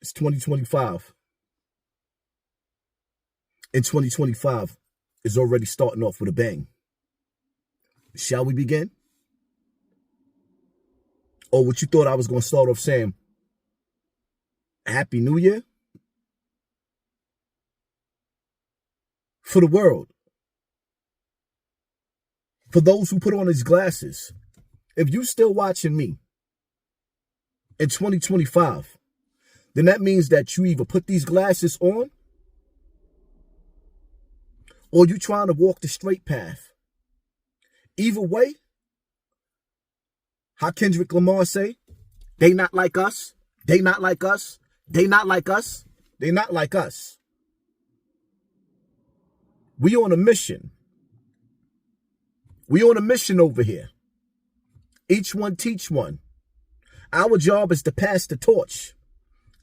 It's 2025. And 2025 is already starting off with a bang. Shall we begin? Or what you thought I was going to start off saying, Happy New Year? For the world. For those who put on these glasses. If you still watching me in 2025, then that means that you either put these glasses on or you trying to walk the straight path. Either way, how Kendrick Lamar say, they not like us, they not like us, they not like us, they not like us. We on a mission. We on a mission over here. Each one teach one. Our job is to pass the torch.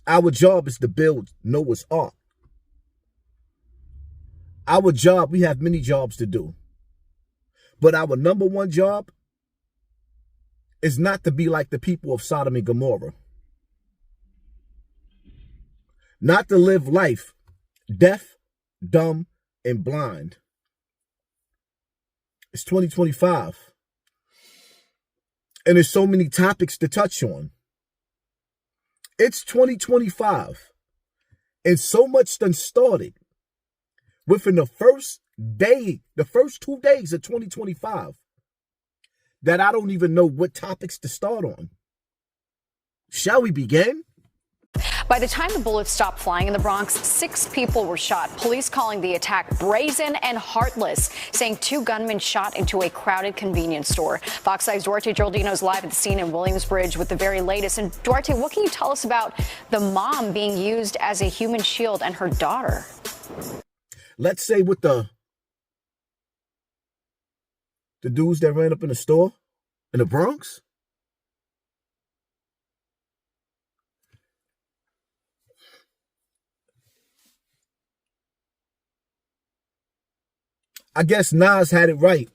Our job is to build Noah's Ark. Our job, we have many jobs to do. But our number one job is not to be like the people of Sodom and Gomorrah. Not to live life deaf, dumb, and blind. It's 2025. And there's so many topics to touch on. It's 2025. And so much done started within the first 2 days of 2025, that I don't even know what topics to start on. Shall we begin? By the time the bullets stopped flying in the Bronx, 6 people were shot. Police calling the attack brazen and heartless, saying 2 gunmen shot into a crowded convenience store. Fox 5's Duarte Geraldino is live at the scene in Williamsbridge with the very latest. And Duarte, what can you tell us about the mom being used as a human shield and her daughter? Let's say with the dudes that ran up in the store in the Bronx. I guess Nas had it right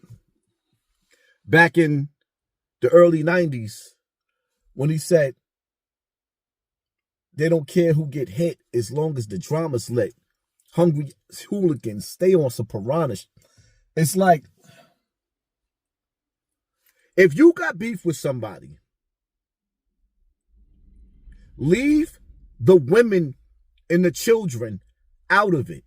back in the early 90s when he said they don't care who get hit as long as the drama's lit. Hungry hooligans stay on some piranhas. It's like, if you got beef with somebody, leave the women and the children out of it.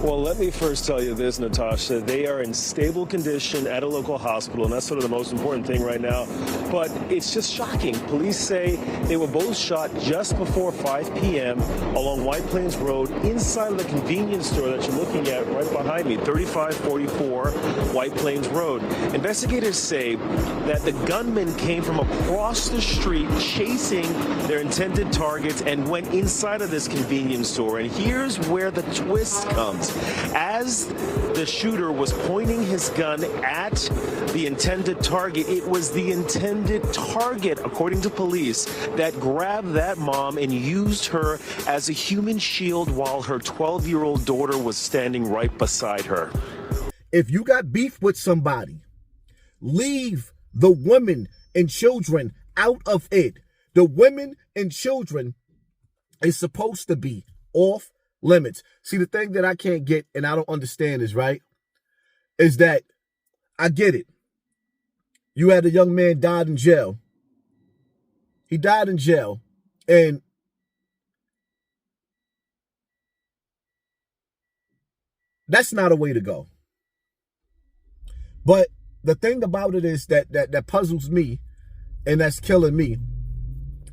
Well, let me first tell you this, Natasha. They are in stable condition at a local hospital, and that's sort of the most important thing right now. But it's just shocking. Police say they were both shot just before 5 p.m. along White Plains Road inside of the convenience store that you're looking at right behind me, 3544 White Plains Road. Investigators say that the gunman came from across the street chasing their intended targets and went inside of this convenience store. And here's where the twist comes. As the shooter was pointing his gun at the intended target, it was the intended target, according to police, that grabbed that mom and used her as a human shield while her 12-year-old daughter was standing right beside her. If you got beef with somebody, leave the women and children out of it. The women and children is supposed to be off limits. See, the thing that I can't get and I don't understand is that I get it. You had a young man died in jail. He died in jail, and that's not a way to go. But the thing about it is that puzzles me, and that's killing me,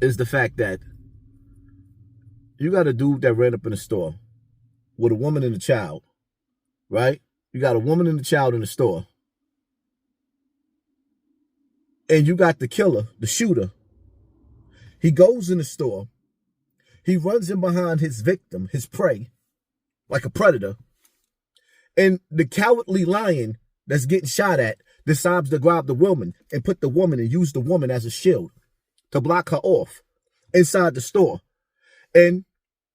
is the fact that you got a dude that ran up in a store with a woman and a child, right? You got a woman and a child in the store. And you got the killer, the shooter. He goes in the store. He runs in behind his victim, his prey, like a predator. And the cowardly lion that's getting shot at decides to grab the woman and put the woman and use the woman as a shield to block her off inside the store. And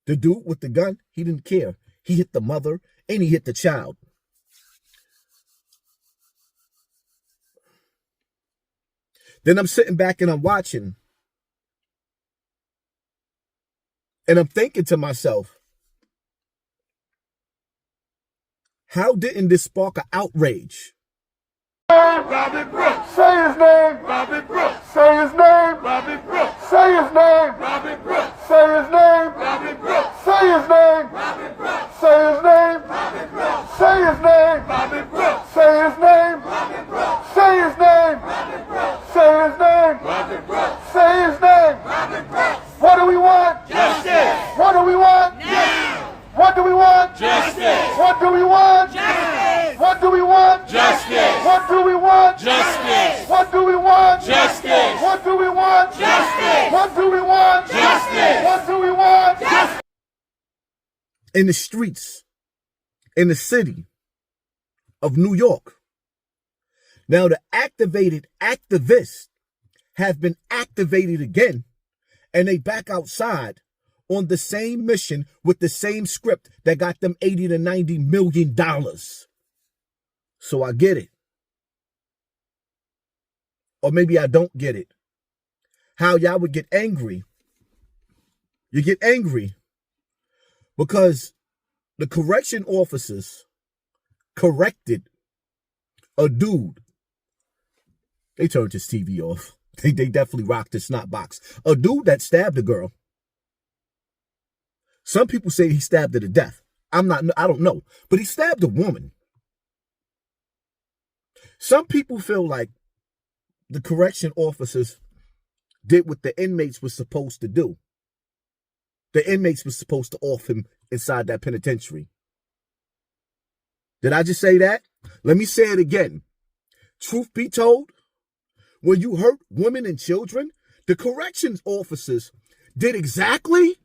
the dude with the gun, he didn't care. He hit the mother and he hit the child. Then I'm sitting back and I'm watching. And I'm thinking to myself, how didn't this spark an outrage? Robert Brooks. Say his name. Robert Brooks. Say his name. Robert Brooks. Say his name. Robert Brooks. Say his name. Robert Brooks. Say his name. Robert Brooks. Say his name. Robert Brooks. Say his name. Robert Brooks. Say his name. Robert Brooks. Say his name. Robert Brooks. Say his name. Robert Brooks. Say his name. Robert Brooks. What do we want? Justice. What do we want? Now. What do we want? Justice. What do we want? Justice. What do we want? Justice. What do we want? Justice. What do we want? Justice. What do we want? Justice. What do we want? Justice. What do we want? Justice. In the streets, in the city of New York. Now the activated activists have been activated again, and they back outside on the same mission with the same script that got them $80 to $90 million. So I get it. Or maybe I don't get it. How y'all would get angry. You get angry because the correction officers corrected a dude. They turned his TV off. They definitely rocked his snot box. A dude that stabbed a girl. Some people say he stabbed her to death. I don't know. But he stabbed a woman. Some people feel like the correction officers did what the inmates were supposed to do. The inmates were supposed to off him inside that penitentiary. Did I just say that? Let me say it again. Truth be told, when you hurt women and children, the corrections officers did exactly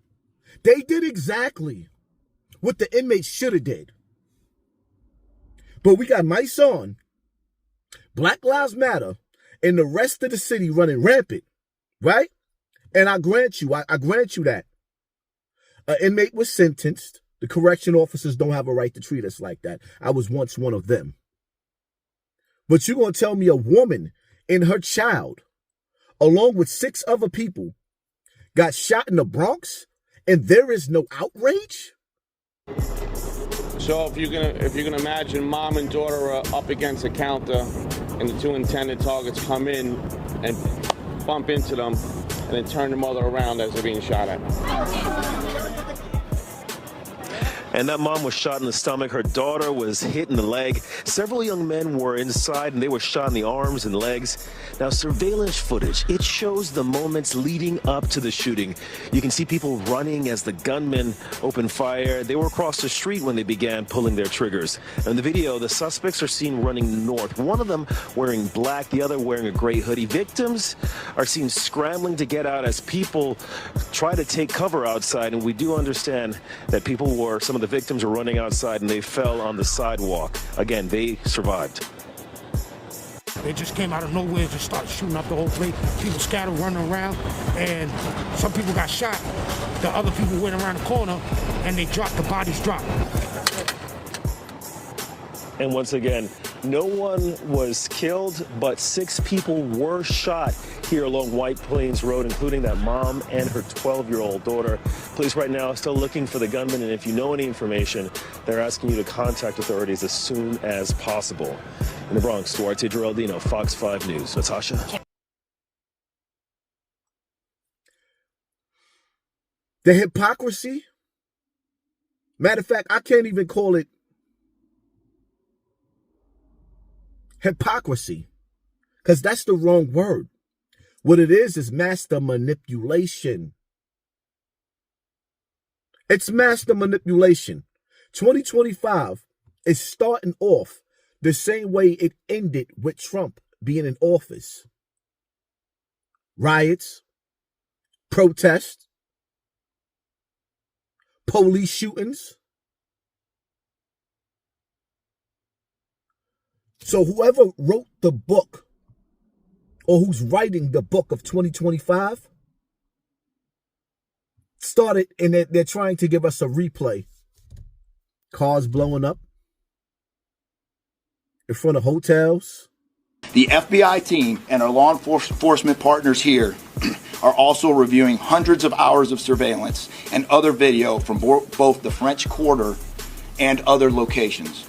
what the inmates should have did. But we got mice on, Black Lives Matter, and the rest of the city running rampant, right? And I grant you that. An inmate was sentenced. The correction officers don't have a right to treat us like that. I was once one of them. But you're going to tell me a woman and her child, along with 6 other people, got shot in the Bronx, and there is no outrage? So if you're gonna imagine mom and daughter are up against a counter, and the 2 intended targets come in and bump into them, and then turn the mother around as they're being shot at. And that mom was shot in the stomach. Her daughter was hit in the leg. Several young men were inside, and they were shot in the arms and legs. Now, surveillance footage, it shows the moments leading up to the shooting. You can see people running as the gunmen opened fire. They were across the street when they began pulling their triggers. In the video, the suspects are seen running north. One of them wearing black, the other wearing a gray hoodie. Victims are seen scrambling to get out as people try to take cover outside. And we do understand that some of the victims were running outside and they fell on the sidewalk. Again, they survived. They just came out of nowhere and just started shooting up the whole place. People scattered, running around, and some people got shot. The other people went around the corner and the bodies dropped. And once again, no one was killed, but 6 people were shot here along White Plains Road, including that mom and her 12-year-old daughter. Police right now are still looking for the gunman, and if you know any information, they're asking you to contact authorities as soon as possible. In the Bronx, Duarte Geraldino, Fox 5 News. Natasha? The hypocrisy? Matter of fact, I can't even call it hypocrisy, because that's the wrong word. What it is master manipulation. It's master manipulation. 2025 is starting off the same way it ended with Trump being in office. Riots, protests, police shootings. So whoever wrote the book, or who's writing the book of 2025, started, and they're trying to give us a replay. Cars blowing up in front of hotels. The FBI team and our law enforcement partners here are also reviewing hundreds of hours of surveillance and other video from both the French Quarter and other locations.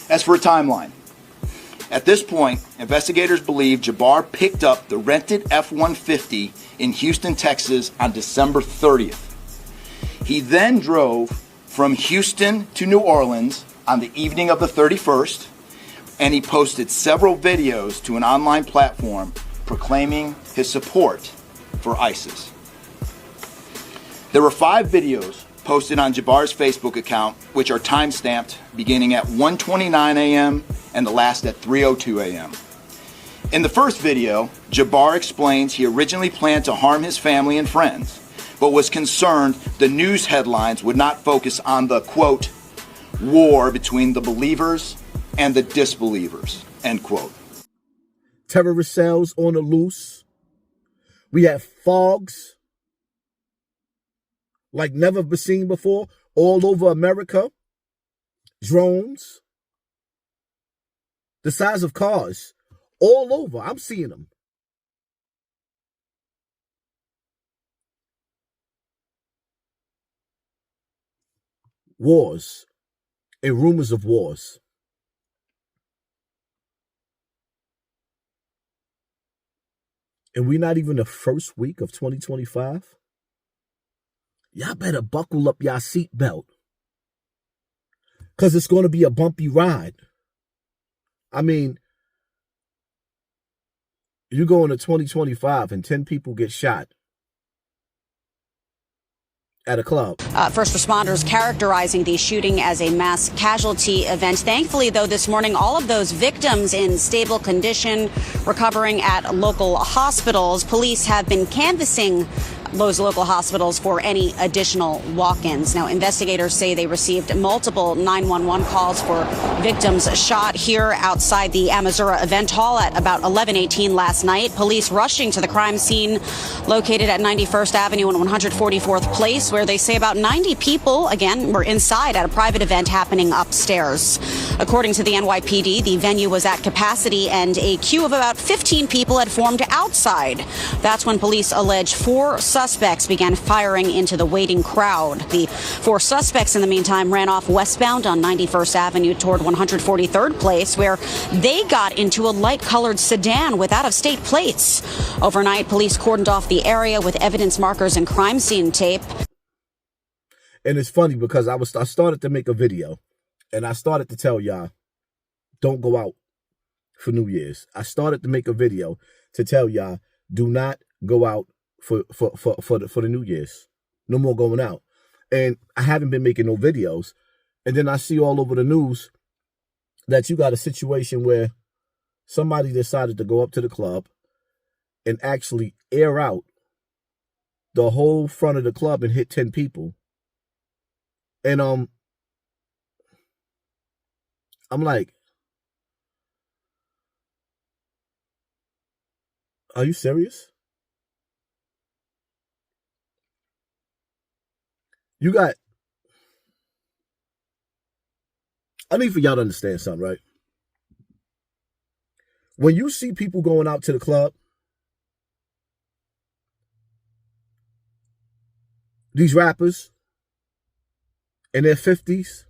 As for a timeline, at this point, investigators believe Jabbar picked up the rented F-150 in Houston, Texas on December 30th. He then drove from Houston to New Orleans on the evening of the 31st, and he posted several videos to an online platform proclaiming his support for ISIS. There were 5 videos posted on Jabbar's Facebook account, which are time-stamped beginning at 1:29 a.m. and the last at 3:02 a.m. In the first video, Jabbar explains he originally planned to harm his family and friends, but was concerned the news headlines would not focus on the, quote, war between the believers and the disbelievers, end quote. Terrorist cells on the loose. We have fogs like never been seen before all over America. Drones. The size of cars. All over. I'm seeing them. Wars and rumors of wars. And we're not even the first week of 2025. Y'all better buckle up y'all seatbelt, because it's going to be a bumpy ride. I mean, you go into 2025 and 10 people get shot at a club. First responders characterizing the shooting as a mass casualty event. Thankfully, though, this morning, all of those victims in stable condition, recovering at local hospitals. Police have been canvassing those local hospitals for any additional walk-ins. Now, investigators say they received multiple 911 calls for victims shot here outside the Amazura event hall at about 11:18 last night. Police rushing to the crime scene located at 91st Avenue and 144th Place, where they say about 90 people, again, were inside at a private event happening upstairs. According to the NYPD, the venue was at capacity and a queue of about 15 people had formed outside. That's when police allege 4 suspects began firing into the waiting crowd. The 4 suspects, in the meantime, ran off westbound on 91st Avenue toward 143rd Place, where they got into a light-colored sedan with out-of-state plates. Overnight, police cordoned off the area with evidence markers and crime scene tape. And it's funny because I started to make a video, and I started to tell y'all, don't go out for New Year's. I started to make a video to tell y'all, do not go out for the New Year's. No more going out. And I haven't been making no videos. And then I see all over the news that you got a situation where somebody decided to go up to the club and actually air out the whole front of the club and hit 10 people. And I'm like, are you serious? I need for y'all to understand something, right? When you see people going out to the club, these rappers in their 50s,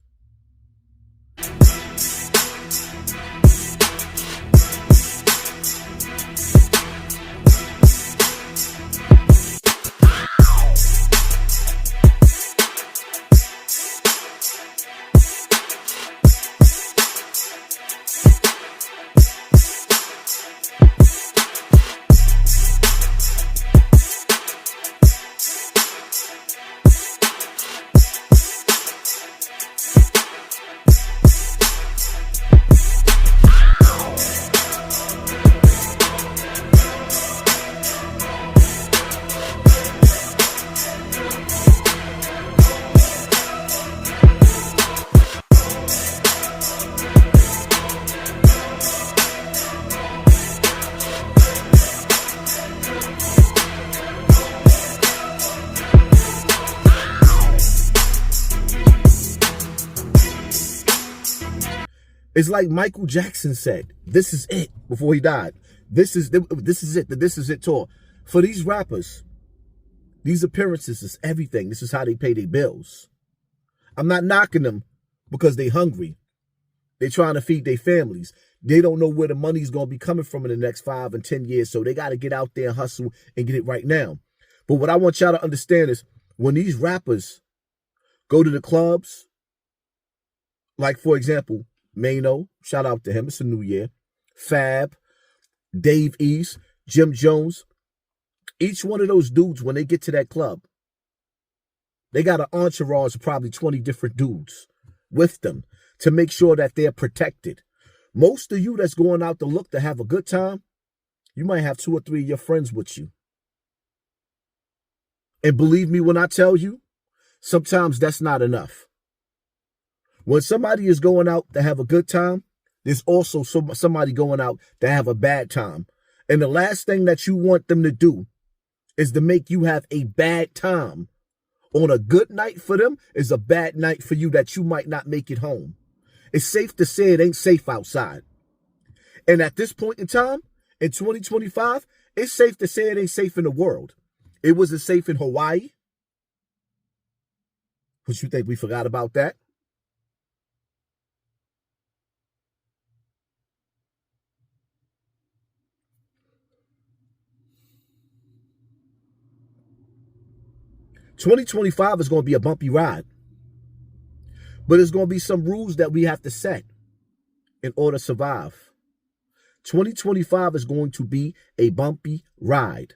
it's like Michael Jackson said, this is it, before he died. This is it, the This Is It tour. For these rappers, these appearances is everything. This is how they pay their bills. I'm not knocking them because they hungry. They're trying to feed their families. They don't know where the money's going to be coming from in the next 5 and 10 years, so they got to get out there and hustle and get it right now. But what I want y'all to understand is when these rappers go to the clubs, like, for example, Mano, shout out to him, it's a new year, Fab, Dave East, Jim Jones, each one of those dudes, when they get to that club, they got an entourage of probably 20 different dudes with them to make sure that they're protected. Most of you that's going out to look to have a good time, you might have 2 or 3 of your friends with you. And believe me when I tell you, sometimes that's not enough. When somebody is going out to have a good time, there's also somebody going out to have a bad time. And the last thing that you want them to do is to make you have a bad time. On a good night for them is a bad night for you that you might not make it home. It's safe to say it ain't safe outside. And at this point in time, in 2025, it's safe to say it ain't safe in the world. It wasn't safe in Hawaii. What you think we forgot about that? $2025 is going to be a bumpy ride. But there's going to be some rules that we have to set in order to survive. 2025 is going to be a bumpy ride.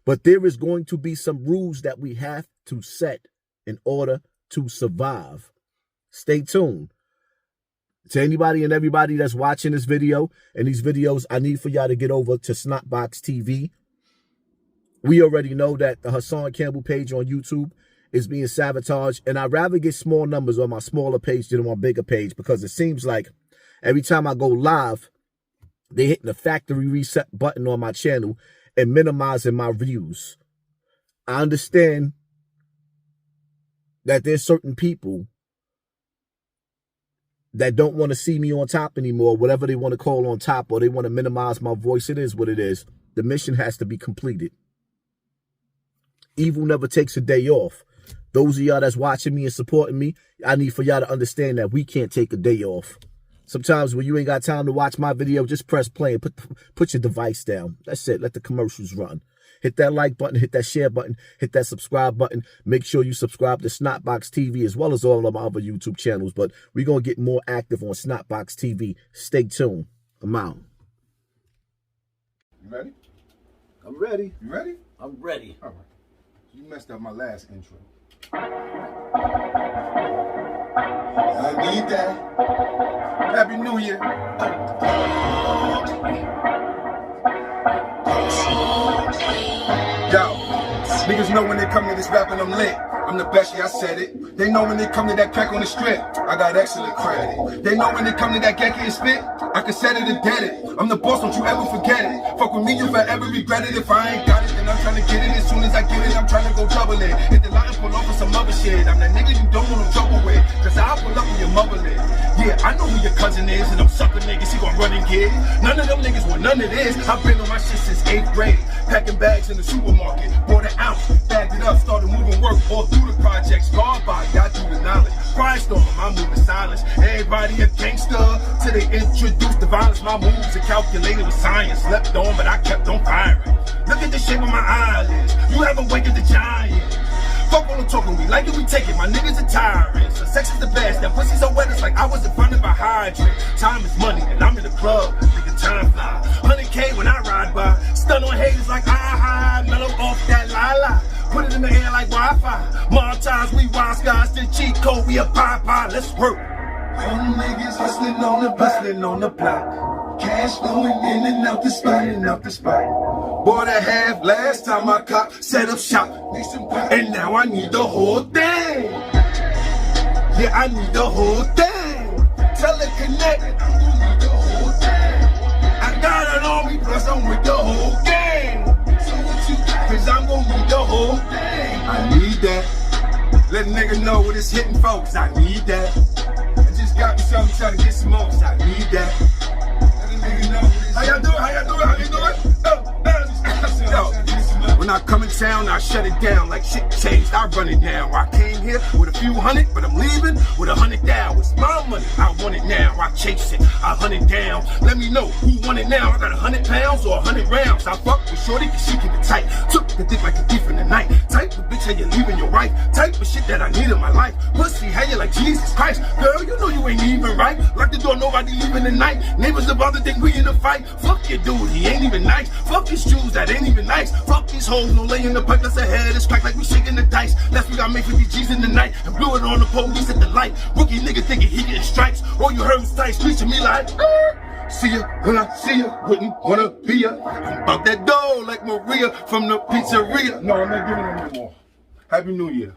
But there is going to be some rules that we have to set in order to survive. Stay tuned. To anybody and everybody that's watching this video and these videos, I need for y'all to get over to Snotbox TV. We already know that the Hassan Campbell page on YouTube is being sabotaged, and I'd rather get small numbers on my smaller page than on my bigger page, because it seems like every time I go live, they're hitting the factory reset button on my channel and minimizing my views. I understand that there's certain people that don't want to see me on top anymore, whatever they want to call on top, or they want to minimize my voice. It is what it is. The mission has to be completed. Evil never takes a day off. Those of y'all that's watching me and supporting me, I need for y'all to understand that we can't take a day off. Sometimes when you ain't got time to watch my video, just press play and put your device down. That's it. Let the commercials run. Hit that like button, hit that share button, hit that subscribe button. Make sure you subscribe to Snotbox TV as well as all of my other YouTube channels. But we're going to get more active on Snotbox TV. Stay tuned. I'm out. You ready? I'm ready. You ready? I'm ready. All right. You messed up my last intro. I need that. Happy New Year. Yo, niggas know when they come to this rapping, I'm lit. I'm the best, yeah, I said it. They know when they come to that crack on the strip, I got excellent credit. They know when they come to that gecko and spit, I can set it and dead it. I'm the boss, don't you ever forget it. Fuck with me, you forever regret it. If I ain't got it, then I'm trying to get it. As soon as I get it, I'm trying to go double it. Hit the line and pull over some other shit. I'm that nigga you don't want no trouble with, cause I'll pull up with your mother leg. Yeah, I know who your cousin is, and them sucker niggas, he gon' run and get it. None of them niggas want none of this. I've been on my shit since 8th grade. Packing bags in the supermarket, bought an ounce, bagged it up, started moving work all through the projects. Guard by, got through the knowledge. Pride storm, I'm moving silence. Everybody a gangster till they introduced the violence. My moves are calculated with science. Slept on, but I kept on firing. Look at the shape of my eyelids. You haven't wakened the giant. Fuck all the talking, we like it, we take it. My niggas are tyrants. So sex is the best. That pussy so wet, it's like I was in front of a hydrant. Time is money, and I'm in the club. Nigga, time fly. 100K when I ride by. Stun on haters like mellow off that la-la. Put it in the air like Wi-Fi. Montage, we wild skies, the cheat code, we a pie. Let's work. All the niggas hustling on the block. Cash flowing in and out the spot, Bought a half last time I cop, set up shop. And now I need the whole thing. Yeah, I need the whole thing. Teleconnect. I got an army, plus I'm with the whole gang. So what you got? Cause I'm gonna need the whole thing. I need that. Let a nigga know what it's hitting, folks. I need that. I just got me something, trying to get some more. I need that. How y'all doing? How you doing? Yo, I come in town, I shut it down like shit changed. I run it now. I came here with a few hundred, but I'm leaving with 100 down. It's my money. I want it now. I chase it. I hunt it down. Let me know who want it now. I got 100 pounds or 100 rounds. I fuck with shorty cause she keep it tight. Took the dick like a thief in the night. Type of bitch how you leaving your wife. Type of shit that I need in my life. Pussy how you like Jesus Christ. Girl, you know you ain't even right. Lock the door, nobody leaving tonight. Neighbors about to think we in a fight. Fuck your dude, he ain't even nice. Fuck his shoes, that ain't even nice. Fuck these hoes, no lay in the pipe, that's a head. It's cracked like we shaking the dice. Last week I made 50 G's in the night and blew it on the police at the light. Rookie nigga thinking he getting stripes. All you heard was tight streets to me like, see ya when I see ya, wouldn't wanna be ya. I'm about that dough like Maria from the pizzeria. No, I'm not giving them no more. Happy New Year.